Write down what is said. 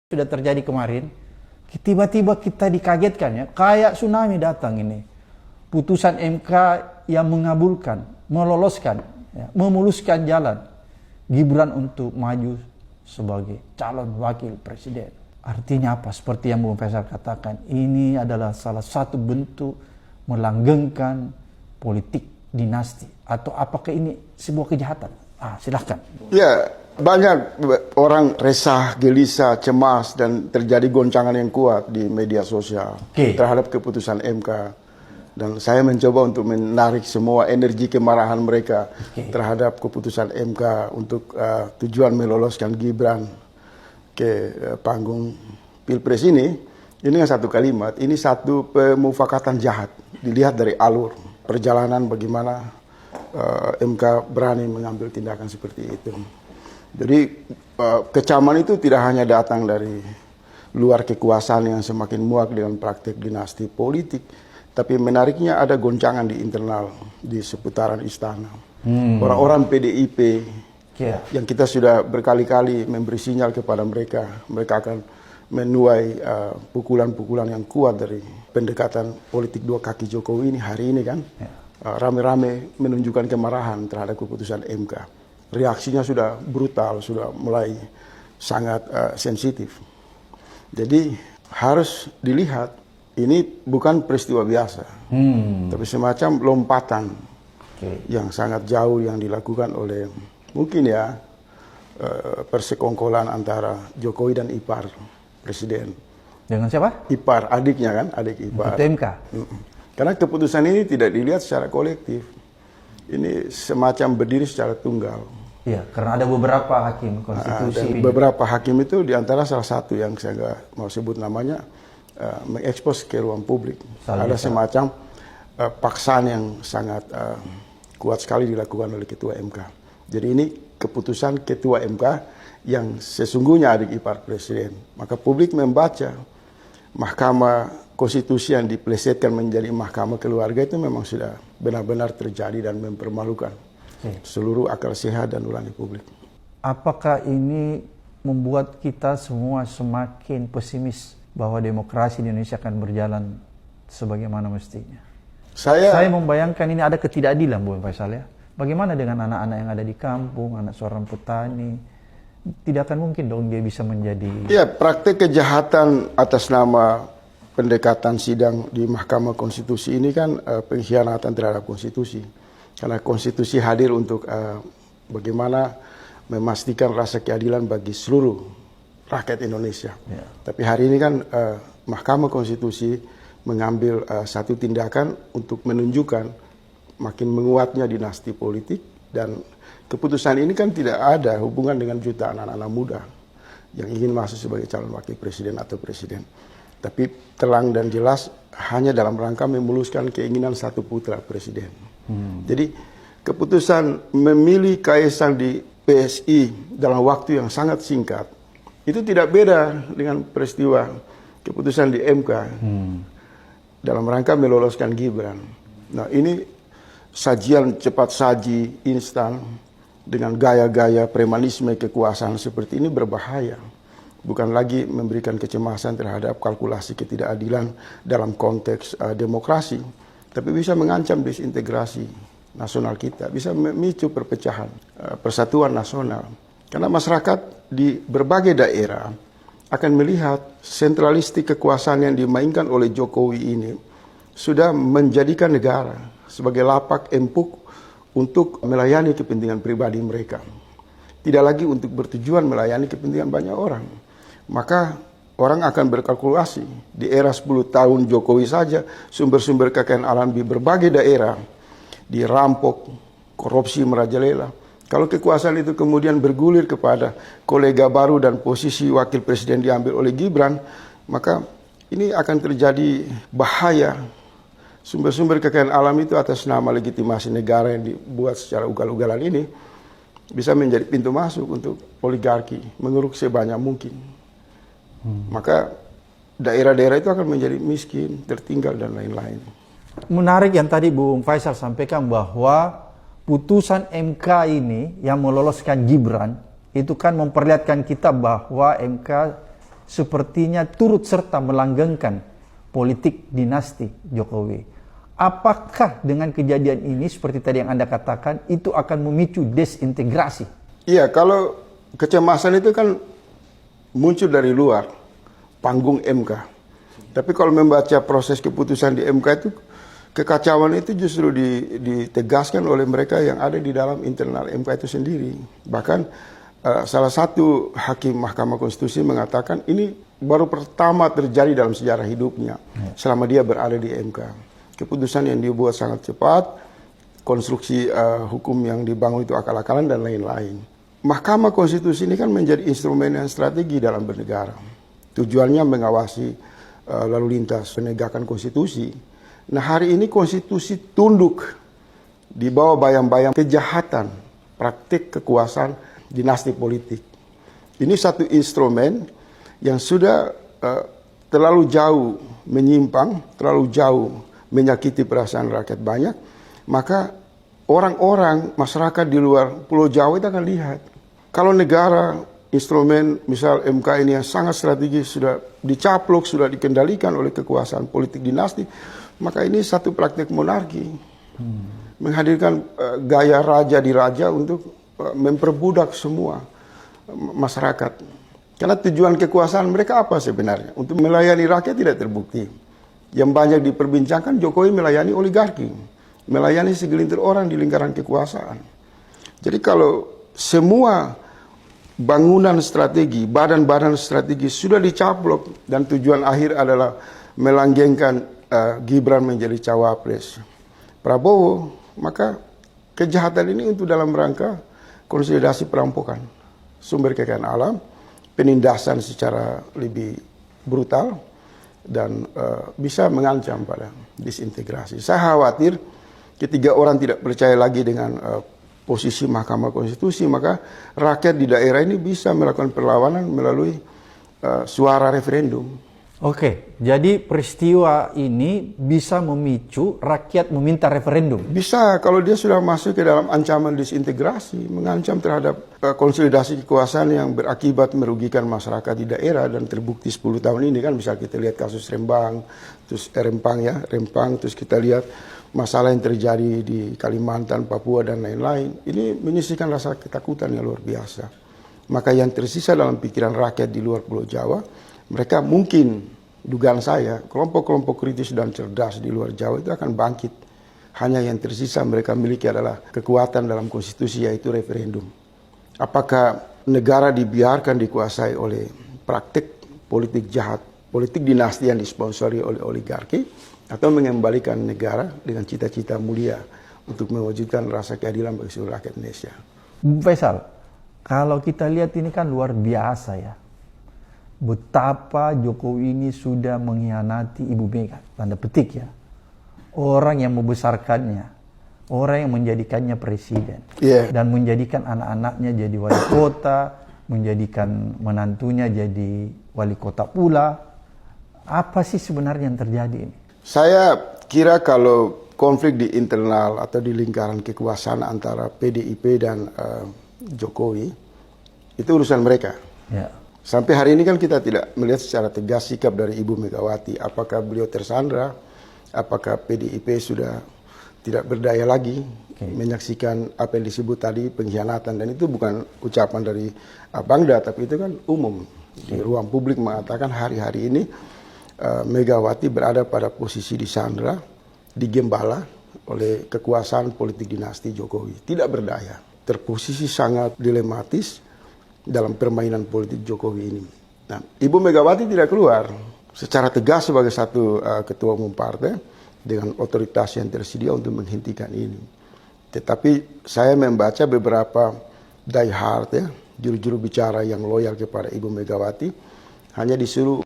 sudah terjadi kemarin, tiba-tiba kita dikagetkan ya, kayak tsunami datang ini. Putusan MK yang mengabulkan, meloloskan, ya, memuluskan jalan Gibran untuk maju sebagai calon wakil presiden. Artinya apa? Seperti yang Bung Faisal katakan, ini adalah salah satu bentuk melanggengkan politik dinasti. Atau apakah ini sebuah kejahatan? Silahkan. Ya, banyak orang resah, gelisah, cemas, dan terjadi goncangan yang kuat di media sosial terhadap keputusan MK. Dan saya mencoba untuk menarik semua energi kemarahan mereka terhadap keputusan MK untuk tujuan meloloskan Gibran ke panggung Pilpres ini dengan satu kalimat, ini satu pemufakatan jahat. Dilihat dari alur perjalanan bagaimana MK berani mengambil tindakan seperti itu. Jadi kecaman itu tidak hanya datang dari luar kekuasaan yang semakin muak dengan praktek dinasti politik, tapi menariknya ada goncangan di internal, di seputaran istana. Orang-orang PDIP yang kita sudah berkali-kali memberi sinyal kepada mereka, mereka akan menuai pukulan-pukulan yang kuat dari pendekatan politik dua kaki Jokowi ini hari ini kan. Rame-rame menunjukkan kemarahan terhadap keputusan MK. Reaksinya sudah brutal, sudah mulai sangat sensitif. Jadi harus dilihat ini bukan peristiwa biasa, tapi semacam lompatan yang sangat jauh yang dilakukan oleh mungkin ya persekongkolan antara Jokowi dan ipar presiden. Dengan siapa? Ipar, adiknya kan, adik ipar. MK. Karena keputusan ini tidak dilihat secara kolektif. Ini semacam berdiri secara tunggal. Iya, karena ada beberapa hakim konstitusi. Dan beberapa hakim itu diantara salah satu yang saya nggak mau sebut namanya mengekspos ke ruang publik. Ada semacam paksaan yang sangat kuat sekali dilakukan oleh Ketua MK. Jadi ini keputusan Ketua MK yang sesungguhnya adik ipar presiden. Maka publik membaca Mahkamah Konstitusi yang diplesetkan menjadi mahkamah keluarga itu memang sudah benar-benar terjadi dan mempermalukan seluruh akal sehat dan nurani publik. Apakah ini membuat kita semua semakin pesimis bahwa demokrasi di Indonesia akan berjalan sebagaimana mestinya? Saya membayangkan ini ada ketidakadilan, Bung Faisal ya. Bagaimana dengan anak-anak yang ada di kampung, anak seorang petani? Tidak akan mungkin dong dia bisa menjadi... Ya, praktek kejahatan atas nama pendekatan sidang di Mahkamah Konstitusi ini kan pengkhianatan terhadap konstitusi. Karena konstitusi hadir untuk bagaimana memastikan rasa keadilan bagi seluruh rakyat Indonesia. Tapi hari ini kan Mahkamah Konstitusi mengambil satu tindakan untuk menunjukkan makin menguatnya dinasti politik, dan keputusan ini kan tidak ada hubungan dengan jutaan anak-anak muda yang ingin masuk sebagai calon wakil presiden atau presiden. Tapi terang dan jelas hanya dalam rangka memuluskan keinginan satu putra presiden. Jadi keputusan memilih Kaisang di PSI dalam waktu yang sangat singkat itu tidak beda dengan peristiwa keputusan di MK dalam rangka meloloskan Gibran. Nah, ini sajian cepat saji instan dengan gaya-gaya premanisme kekuasaan seperti ini berbahaya. Bukan lagi memberikan kecemasan terhadap kalkulasi ketidakadilan dalam konteks demokrasi, tapi bisa mengancam disintegrasi nasional kita, bisa memicu perpecahan persatuan nasional. Karena masyarakat di berbagai daerah akan melihat sentralistik kekuasaan yang dimainkan oleh Jokowi ini sudah menjadikan negara sebagai lapak empuk untuk melayani kepentingan pribadi mereka. Tidak lagi untuk bertujuan melayani kepentingan banyak orang. Maka orang akan berkalkulasi di era 10 tahun Jokowi saja sumber-sumber kekayaan alam di berbagai daerah dirampok, korupsi merajalela. Kalau kekuasaan itu kemudian bergulir kepada kolega baru dan posisi wakil presiden diambil oleh Gibran, maka ini akan terjadi bahaya. Sumber-sumber kekayaan alam itu atas nama legitimasi negara yang dibuat secara ugal-ugalan ini bisa menjadi pintu masuk untuk oligarki mengeruk sebanyak mungkin. Maka daerah-daerah itu akan menjadi miskin, tertinggal, dan lain-lain. Menarik yang tadi Bung Faisal sampaikan bahwa putusan MK ini yang meloloskan Gibran itu kan memperlihatkan kita bahwa MK sepertinya turut serta melanggengkan politik dinasti Jokowi. Apakah dengan kejadian ini seperti tadi yang Anda katakan itu akan memicu desintegrasi? Iya, kalau kecemasan itu kan muncul dari luar panggung MK. Tapi kalau membaca proses keputusan di MK itu, kekacauan itu justru ditegaskan oleh mereka yang ada di dalam internal MK itu sendiri. Bahkan salah satu hakim Mahkamah Konstitusi mengatakan ini baru pertama terjadi dalam sejarah hidupnya selama dia berada di MK. Keputusan yang dibuat sangat cepat, konstruksi hukum yang dibangun itu akal-akalan dan lain-lain. Mahkamah Konstitusi ini kan menjadi instrumen yang strategi dalam bernegara. Tujuannya mengawasi lalu lintas penegakan konstitusi. Nah, hari ini konstitusi tunduk di bawah bayang-bayang kejahatan, praktik kekuasaan dinasti politik. Ini satu instrumen yang sudah terlalu jauh menyimpang, terlalu jauh menyakiti perasaan rakyat banyak, maka orang-orang, masyarakat di luar Pulau Jawa itu akan lihat. Kalau negara, instrumen misal MK ini yang sangat strategis sudah dicaplok, sudah dikendalikan oleh kekuasaan politik dinasti, maka ini satu praktik monarki. Menghadirkan gaya raja di raja untuk memperbudak semua masyarakat. Karena tujuan kekuasaan mereka apa sebenarnya? Untuk melayani rakyat tidak terbukti. Yang banyak diperbincangkan Jokowi melayani oligarki, melayani segelintir orang di lingkaran kekuasaan. Jadi kalau semua bangunan strategi, badan-badan strategi sudah dicaplok dan tujuan akhir adalah melanggengkan Gibran menjadi cawapres Prabowo, maka kejahatan ini untuk dalam rangka konsolidasi perampokan sumber kekayaan alam, penindasan secara lebih brutal, dan bisa mengancam pada disintegrasi. Saya khawatir ketika orang tidak percaya lagi dengan posisi Mahkamah Konstitusi, maka rakyat di daerah ini bisa melakukan perlawanan melalui suara referendum. Oke, jadi peristiwa ini bisa memicu rakyat meminta referendum? Bisa, kalau dia sudah masuk ke dalam ancaman disintegrasi, mengancam terhadap konsolidasi kekuasaan yang berakibat merugikan masyarakat di daerah, dan terbukti 10 tahun ini kan bisa kita lihat kasus Rempang, terus kita lihat masalah yang terjadi di Kalimantan, Papua, dan lain-lain. Ini menyisihkan rasa ketakutan yang luar biasa. Maka yang tersisa dalam pikiran rakyat di luar Pulau Jawa, mereka mungkin, dugaan saya, kelompok-kelompok kritis dan cerdas di luar Jawa itu akan bangkit. Hanya yang tersisa mereka miliki adalah kekuatan dalam konstitusi, yaitu referendum. Apakah negara dibiarkan dikuasai oleh praktik politik jahat, politik dinasti yang disponsori oleh oligarki, atau mengembalikan negara dengan cita-cita mulia untuk mewujudkan rasa keadilan bagi seluruh rakyat Indonesia? Bu Faisal, kalau kita lihat ini kan luar biasa ya. Betapa Jokowi ini sudah mengkhianati Ibu Mega, tanda petik ya. Orang yang membesarkannya, orang yang menjadikannya presiden, dan menjadikan anak-anaknya jadi wali kota, menjadikan menantunya jadi wali kota pula. Apa sih sebenarnya yang terjadi ini? Saya kira kalau konflik di internal atau di lingkaran kekuasaan antara PDIP dan Jokowi, itu urusan mereka. Ya. Sampai hari ini kan kita tidak melihat secara tegas sikap dari Ibu Megawati. Apakah beliau tersandra? Apakah PDIP sudah tidak berdaya lagi menyaksikan apa yang disebut tadi pengkhianatan? Dan itu bukan ucapan dari Bangda, tapi itu kan umum. Di ruang publik mengatakan hari-hari ini Megawati berada pada posisi disandra, digembala oleh kekuasaan politik dinasti Jokowi. Tidak berdaya, terposisi sangat dilematis dalam permainan politik Jokowi ini. Nah, Ibu Megawati tidak keluar secara tegas sebagai satu ketua umum partai dengan otoritas yang tersedia untuk menghentikan ini. Tetapi saya membaca beberapa diehard ya, juru-juru bicara yang loyal kepada Ibu Megawati hanya disuruh